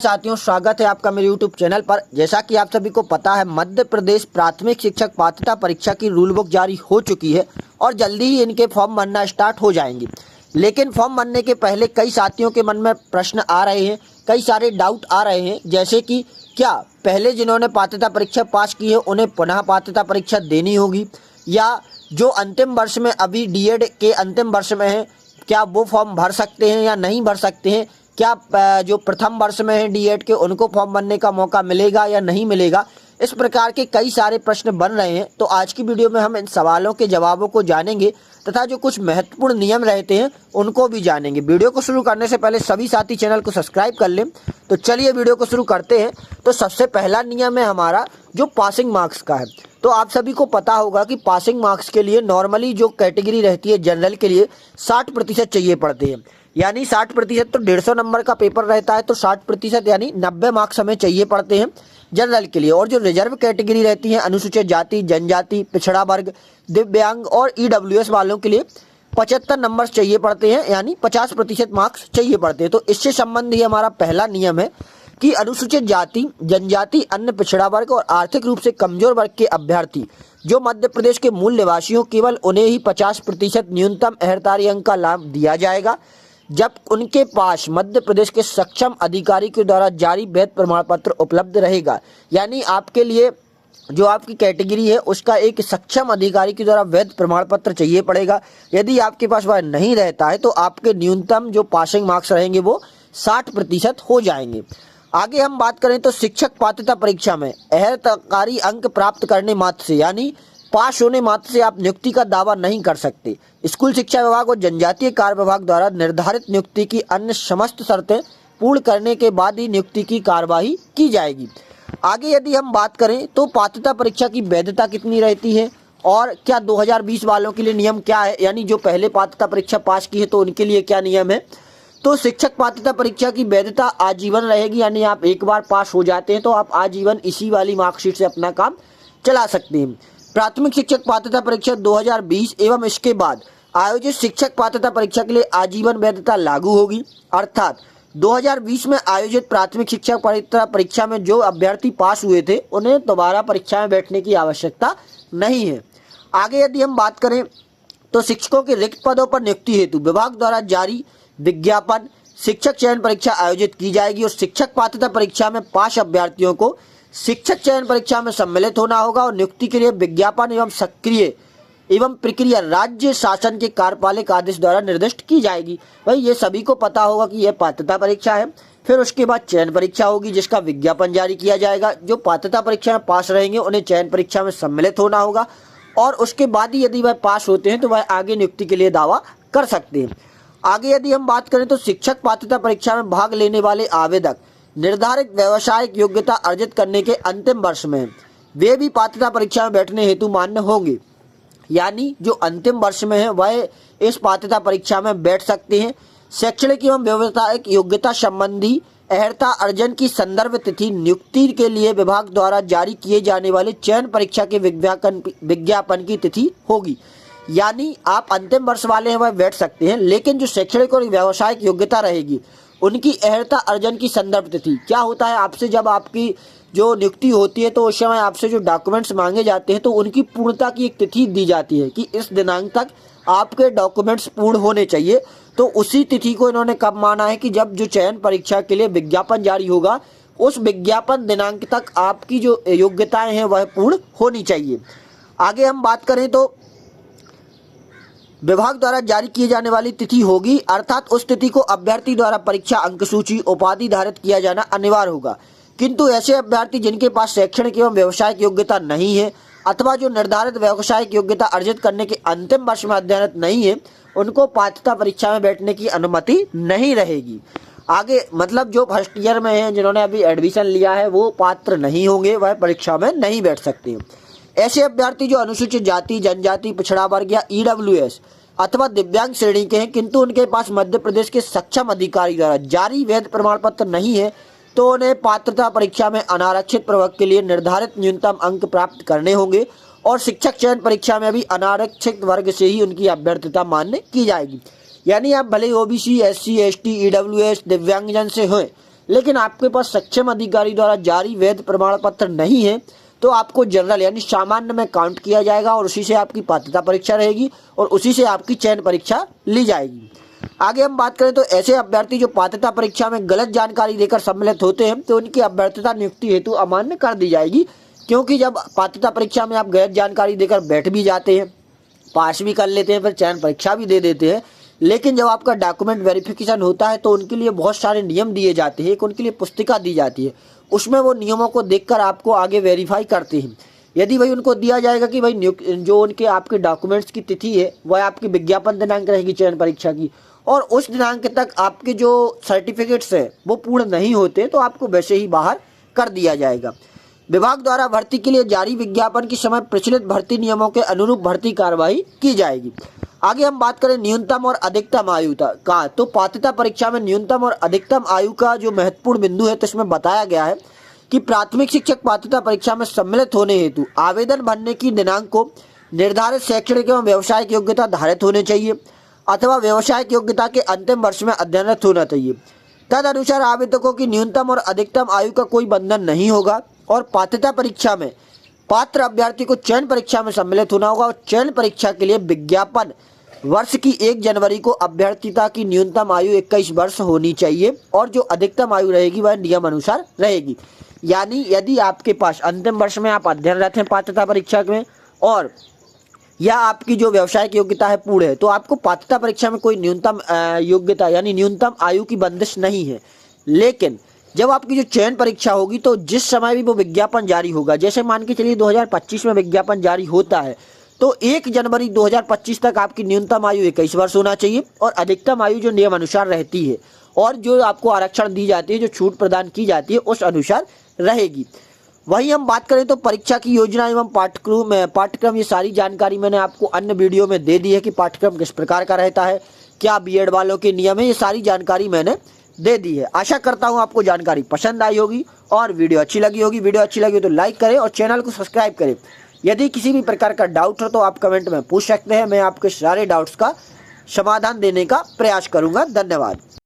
साथियों, स्वागत है आपका मेरे YouTube चैनल पर। जैसा कि आप सभी को पता है, मध्य प्रदेश प्राथमिक शिक्षक पात्रता परीक्षा की रूल बुक जारी हो चुकी है और जल्दी ही इनके फॉर्म भरना स्टार्ट हो जाएंगे। लेकिन फॉर्म भरने के पहले कई साथियों के मन में प्रश्न आ रहे हैं, कई सारे डाउट आ रहे हैं, जैसे कि क्या पहले जिन्होंने पात्रता परीक्षा पास की है उन्हें पुनः पात्रता परीक्षा देनी होगी, या जो अंतिम वर्ष में अभी डीएड के अंतिम वर्ष में है क्या वो फॉर्म भर सकते हैं या नहीं भर सकते हैं, क्या जो प्रथम वर्ष में है डीएड के उनको फॉर्म भरने का मौका मिलेगा या नहीं मिलेगा। इस प्रकार के कई सारे प्रश्न बन रहे हैं। तो आज की वीडियो में हम इन सवालों के जवाबों को जानेंगे तथा जो कुछ महत्वपूर्ण नियम रहते हैं उनको भी जानेंगे। वीडियो को शुरू करने से पहले सभी साथी चैनल को सब्सक्राइब कर लें। तो चलिए वीडियो को शुरू करते हैं। तो सबसे पहला नियम है हमारा जो पासिंग मार्क्स का है। तो आप सभी को पता होगा कि पासिंग मार्क्स के लिए नॉर्मली जो कैटेगरी रहती है जनरल के लिए 60% चाहिए पड़ते हैं, यानी 60%। तो 150 नंबर का पेपर रहता है तो 60% यानी 90 मार्क्स हमें चाहिए पड़ते हैं जनरल के लिए। और जो रिजर्व कैटेगरी रहती है अनुसूचित जाति, जनजाति, पिछड़ा वर्ग, दिव्यांग और ईडब्ल्यूएस वालों के लिए 75 नंबर चाहिए पड़ते हैं, यानी 50% मार्क्स चाहिए पड़ते हैं। तो इससे संबंधी हमारा पहला नियम है कि अनुसूचित जाति, जनजाति, अन्य पिछड़ा वर्ग और आर्थिक रूप से कमजोर वर्ग के अभ्यर्थी जो मध्य प्रदेश के मूल निवासी हो, केवल उन्हें ही 50% न्यूनतम अहर्तारी अंक का लाभ दिया जाएगा जब उनके पास मध्य प्रदेश के सक्षम अधिकारी के द्वारा जारी वैध प्रमाण पत्र उपलब्ध रहेगा। यानी आपके लिए जो आपकी कैटेगरी है उसका एक सक्षम अधिकारी के द्वारा वैध प्रमाण पत्र चाहिए पड़ेगा। यदि आपके पास वह नहीं रहता है तो आपके न्यूनतम जो पासिंग मार्क्स रहेंगे वो 60% हो जाएंगे। आगे हम बात करें तो शिक्षक पात्रता परीक्षा में अहर्तारी अंक प्राप्त करने मात्र से, यानी पास होने मात्र से आप नियुक्ति का दावा नहीं कर सकते। स्कूल शिक्षा विभाग और जनजातीय कार्य विभाग द्वारा निर्धारित नियुक्ति की अन्य समस्त शर्तें पूर्ण करने के बाद ही नियुक्ति की कार्यवाही की जाएगी। आगे यदि हम बात करें तो पात्रता परीक्षा की वैधता कितनी रहती है और क्या 2020 वालों के लिए नियम क्या है, यानी जो पहले पात्रता परीक्षा पास की है तो उनके लिए क्या नियम है। तो शिक्षक पात्रता परीक्षा की वैधता आजीवन रहेगी, यानी आप एक बार पास हो जाते हैं तो आप आजीवन इसी वाली मार्कशीट से अपना काम चला सकते हैं। प्राथमिक शिक्षक पात्रता परीक्षा 2020 एवं इसके बाद आयोजित शिक्षक पात्रता परीक्षा के लिए आजीवन वैधता लागू होगी, अर्थात 2020 में आयोजित प्राथमिक शिक्षक पात्रता परीक्षा में जो अभ्यर्थी पास हुए थे उन्हें दोबारा परीक्षा में बैठने की आवश्यकता नहीं है। आगे यदि हम बात करें तो शिक्षकों के रिक्त पदों पर नियुक्ति हेतु विभाग द्वारा जारी विज्ञापन शिक्षक चयन परीक्षा आयोजित की जाएगी और शिक्षक पात्रता परीक्षा में पास अभ्यर्थियों को शिक्षक चयन परीक्षा में सम्मिलित होना होगा और नियुक्ति के लिए विज्ञापन एवं सक्रिय एवं प्रक्रिया राज्य शासन के कार्यपालिक आदेश द्वारा निर्दिष्ट की जाएगी। भाई ये सभी को पता होगा कि यह पात्रता परीक्षा है, फिर उसके बाद चयन परीक्षा होगी जिसका विज्ञापन जारी किया जाएगा। जो पात्रता परीक्षा में पास रहेंगे उन्हें चयन परीक्षा में सम्मिलित होना होगा और उसके बाद ही यदि वह पास होते हैं तो वह आगे नियुक्ति के लिए दावा कर सकते हैं। आगे यदि हम बात करें तो शिक्षक पात्रता परीक्षा में भाग लेने वाले आवेदक निर्धारित व्यावसायिक योग्यता अर्जित करने के अंतिम वर्ष में वे भी पात्रता परीक्षा में बैठने हेतु मान्य होंगे, यानी जो अंतिम वर्ष में है वह इस पात्रता परीक्षा में बैठ सकते हैं। शैक्षणिक एवं व्यावसायिक योग्यता संबंधी अहर्ता अर्जन की संदर्भ तिथि नियुक्ति के लिए विभाग द्वारा जारी किए जाने वाले चयन परीक्षा के विज्ञापन की तिथि होगी। यानी आप अंतिम वर्ष वाले हैं वह बैठ सकते हैं, लेकिन जो शैक्षणिक और व्यावसायिक योग्यता रहेगी उनकी अहर्ता अर्जन की संदर्भ तिथि क्या होता है, आपसे जब आपकी जो नियुक्ति होती है तो उस समय आपसे जो डॉक्यूमेंट्स मांगे जाते हैं तो उनकी पूर्णता की एक तिथि दी जाती है कि इस दिनांक तक आपके डॉक्यूमेंट्स पूर्ण होने चाहिए। तो उसी तिथि को इन्होंने कब माना है कि जब जो चयन परीक्षा के लिए विज्ञापन जारी होगा उस विज्ञापन दिनांक तक आपकी जो योग्यताएं हैं वह पूर्ण होनी चाहिए। आगे हम बात करें तो विभाग द्वारा जारी किए जाने वाली तिथि होगी, अर्थात उस तिथि को अभ्यर्थी द्वारा परीक्षा अंक सूची उपाधि धारित किया जाना अनिवार्य होगा। किंतु ऐसे अभ्यर्थी जिनके पास शैक्षणिक एवं व्यावसायिक योग्यता नहीं है अथवा जो निर्धारित व्यावसायिक योग्यता अर्जित करने के अंतिम वर्ष में अध्ययनरत नहीं है उनको पात्रता परीक्षा में बैठने की अनुमति नहीं रहेगी। आगे मतलब जो फर्स्ट ईयर में है जिन्होंने अभी एडमिशन लिया है वो पात्र नहीं होंगे, वह परीक्षा में नहीं बैठ सकते। ऐसे अभ्यर्थी जो अनुसूचित जाति, जनजाति, पिछड़ा वर्ग या ईडब्ल्यूएस अथवा दिव्यांग श्रेणी के हैं किंतु उनके पास मध्य प्रदेश के सक्षम अधिकारी द्वारा जारी वैध प्रमाण पत्र नहीं है तो उन्हें पात्रता परीक्षा में अनारक्षित प्रवर्ग के लिए निर्धारित न्यूनतम अंक प्राप्त करने होंगे और शिक्षक चयन परीक्षा में भी अनारक्षित वर्ग से ही उनकी अभ्यर्थता मान्य की जाएगी। यानी आप भले ओबीसी, एससी, एसटी, ईडब्ल्यूएस, दिव्यांगजन से हों लेकिन आपके पास सक्षम अधिकारी द्वारा जारी वैध प्रमाण पत्र नहीं है तो आपको जनरल यानी सामान्य में काउंट किया जाएगा और उसी से आपकी पात्रता परीक्षा रहेगी और उसी से आपकी चयन परीक्षा ली जाएगी। आगे हम बात करें तो ऐसे अभ्यर्थी जो पात्रता परीक्षा में गलत जानकारी देकर सम्मिलित होते हैं तो उनकी अभ्यर्थता नियुक्ति हेतु अमान्य कर दी जाएगी, क्योंकि जब पात्रता परीक्षा में आप गलत जानकारी देकर बैठ भी जाते हैं, पास भी कर लेते हैं, फिर चयन परीक्षा भी दे देते हैं, लेकिन जब आपका डॉक्यूमेंट वेरिफिकेशन होता है तो उनके लिए बहुत सारे नियम दिए जाते हैं, एक उनके लिए पुस्तिका दी जाती है, उसमें वो नियमों को देखकर आपको आगे वेरीफाई करते हैं। यदि भाई उनको दिया जाएगा कि भाई जो उनके आपके डॉक्यूमेंट्स की तिथि है वह आपकी विज्ञापन दिनांक रहेगी चयन परीक्षा की, और उस दिनांक तक आपके जो सर्टिफिकेट्स है वो पूर्ण नहीं होते तो आपको वैसे ही बाहर कर दिया जाएगा। विभाग द्वारा भर्ती के लिए जारी विज्ञापन के समय प्रचलित भर्ती नियमों के अनुरूप भर्ती कार्रवाई की जाएगी। आगे हम बात करें न्यूनतम और अधिकतम आयु का, तो पात्रता परीक्षा में न्यूनतम और अधिकतम आयु का जो महत्वपूर्ण बिंदु है तो इसमें बताया गया है कि प्राथमिक शिक्षक पात्रता परीक्षा में सम्मिलित होने हेतु आवेदन भरने की दिनांक को निर्धारित शैक्षणिक एवं व्यावसायिक योग्यता धारित होनी चाहिए अथवा व्यावसायिक योग्यता के अंतिम वर्ष में अध्ययनरत होना चाहिए। तदनुसार आवेदकों की न्यूनतम और अधिकतम आयु का कोई बंधन नहीं होगा और पात्रता परीक्षा में पात्र अभ्यर्थी को चयन परीक्षा में सम्मिलित होना होगा और चयन परीक्षा के लिए विज्ञापन वर्ष की 1 जनवरी को अभ्यर्थिता की न्यूनतम आयु 21 वर्ष होनी चाहिए और जो अधिकतम आयु रहेगी वह नियम अनुसार रहेगी। यानी यदि आपके पास अंतिम वर्ष में आप अध्ययनरत हैं पात्रता परीक्षा में और या आपकी जो व्यावसायिक योग्यता है पूर्ण है तो आपको पात्रता परीक्षा में कोई न्यूनतम योग्यता यानी न्यूनतम आयु की बंदिश नहीं है। लेकिन जब आपकी जो चयन परीक्षा होगी तो जिस समय भी वो विज्ञापन जारी होगा, जैसे मान के चलिए 2025 में विज्ञापन जारी होता है तो 1 जनवरी 2025 तक आपकी न्यूनतम आयु 21 वर्ष होना चाहिए और अधिकतम आयु जो नियम अनुसार रहती है और जो आपको आरक्षण दी जाती है, जो छूट प्रदान की जाती है उस अनुसार रहेगी। वहीं हम बात करें तो परीक्षा की योजना एवं पाठ्यक्रम ये सारी जानकारी मैंने आपको अन्य वीडियो में दे दी है कि पाठ्यक्रम किस प्रकार का रहता है, क्या बीएड वालों के नियम है, ये सारी जानकारी मैंने दे दी है। आशा करता हूँ आपको जानकारी पसंद आई होगी और वीडियो अच्छी लगी होगी। वीडियो अच्छी लगी तो लाइक करें और चैनल को सब्सक्राइब करें। यदि किसी भी प्रकार का डाउट हो तो आप कमेंट में पूछ सकते हैं, मैं आपके सारे डाउट्स का समाधान देने का प्रयास करूँगा। धन्यवाद।